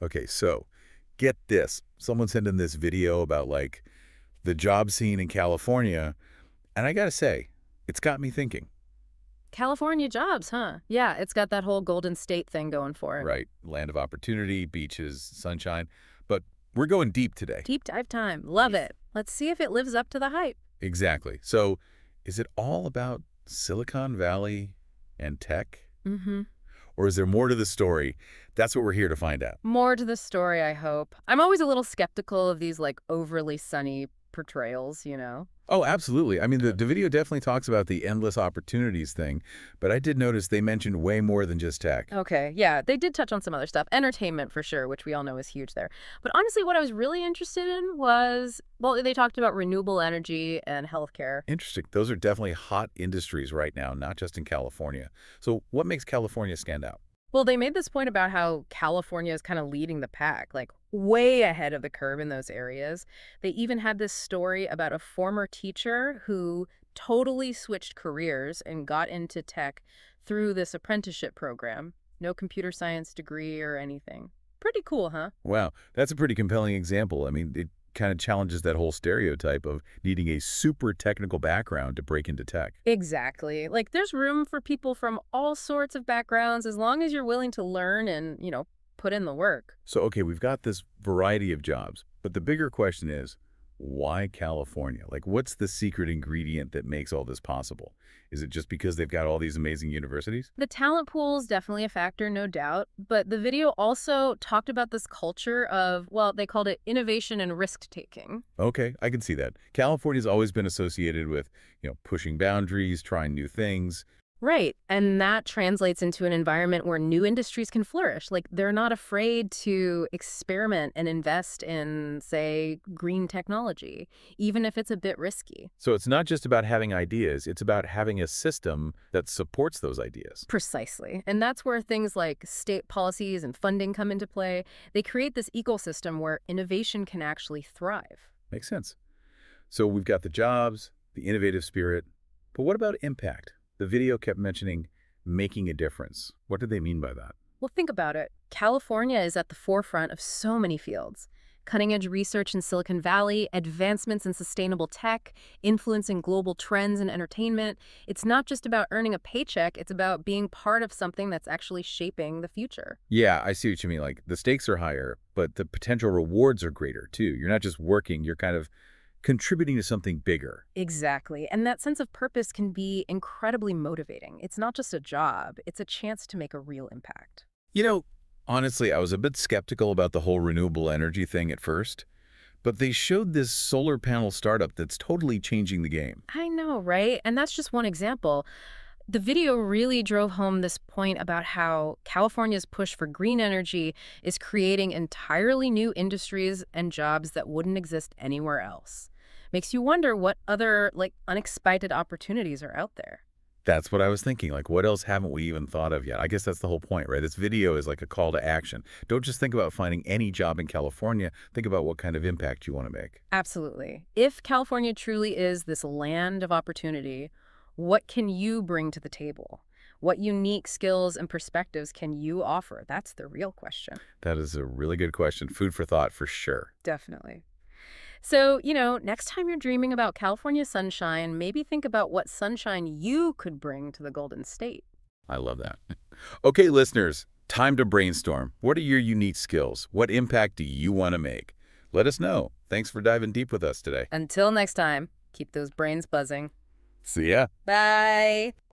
Okay, so get this. Someone sent in this video about like the job scene in California, and I gotta say, it's got me thinking. California jobs, huh? Yeah, it's got that whole Golden State thing going for it. Right, land of opportunity, beaches, sunshine. But we're going deep today. Deep dive time. Love Yeah. it. Let's see if it lives up to the hype. Exactly. So, is it all about Silicon Valley and tech? Mm-hmm. Or is there more to the story? That's what we're here to find out. More to the story, I hope. I'm always a little skeptical of these, like, overly sunny portrayals. Oh, absolutely. I mean, the video definitely talks about the endless opportunities thing, but I did notice they mentioned way more than just tech. Okay, yeah, they did touch on some other stuff. Entertainment, for sure, which we all know is huge there. But honestly, what I was really interested in was, well, they talked about renewable energy and healthcare. Interesting. Those are definitely hot industries right now, not just in California. So what makes California stand out? Well, they made this point about how California is kind of leading the pack, like way ahead of the curve in those areas. They even had this story about a former teacher who totally switched careers and got into tech through this apprenticeship program. No computer science degree or anything. Pretty cool, huh? Wow, that's a pretty compelling example. I mean, it kind of challenges that whole stereotype of needing a super technical background to break into tech. Exactly. Like, there's room for people from all sorts of backgrounds as long as you're willing to learn and put in the work. So, okay, we've got this variety of jobs, but the bigger question is, why California? Like, what's the secret ingredient that makes all this possible? Is it just because they've got all these amazing universities? The talent pool is definitely a factor, no doubt, but the video also talked about this culture of, well, they called it innovation and risk taking. Okay, I can see that. California's always been associated with, pushing boundaries, trying new things. Right. And that translates into an environment where new industries can flourish. Like, they're not afraid to experiment and invest in, say, green technology, even if it's a bit risky. So it's not just about having ideas, it's about having a system that supports those ideas. Precisely. And that's where things like state policies and funding come into play. They create this ecosystem where innovation can actually thrive. Makes sense. So we've got the jobs, the innovative spirit, but what about impact? The video kept mentioning making a difference. What did they mean by that? Well, think about it. California is at the forefront of so many fields. Cutting edge research in Silicon Valley, advancements in sustainable tech, influencing global trends in entertainment. It's not just about earning a paycheck, it's about being part of something that's actually shaping the future. Yeah, I see what you mean. Like the stakes are higher, but the potential rewards are greater too. You're not just working, you're kind of contributing to something bigger. Exactly. And that sense of purpose can be incredibly motivating. It's not just a job, it's a chance to make a real impact. You know, honestly, I was a bit skeptical about the whole renewable energy thing at first, but they showed this solar panel startup that's totally changing the game. I know, right? And that's just one example. The video really drove home this point about how California's push for green energy is creating entirely new industries and jobs that wouldn't exist anywhere else. Makes you wonder what other, like, unexpected opportunities are out there. That's what I was thinking. Like, what else haven't we even thought of yet? I guess that's the whole point, right? This video is like a call to action. Don't just think about finding any job in California. Think about what kind of impact you want to make. Absolutely. If California truly is this land of opportunity, what can you bring to the table? What unique skills and perspectives can you offer? That's the real question. That is a really good question. Food for thought for sure. Definitely. So, next time you're dreaming about California sunshine, maybe think about what sunshine you could bring to the Golden State. I love that. Okay, listeners, time to brainstorm. What are your unique skills? What impact do you want to make? Let us know. Thanks for diving deep with us today. Until next time, keep those brains buzzing. See ya. Bye.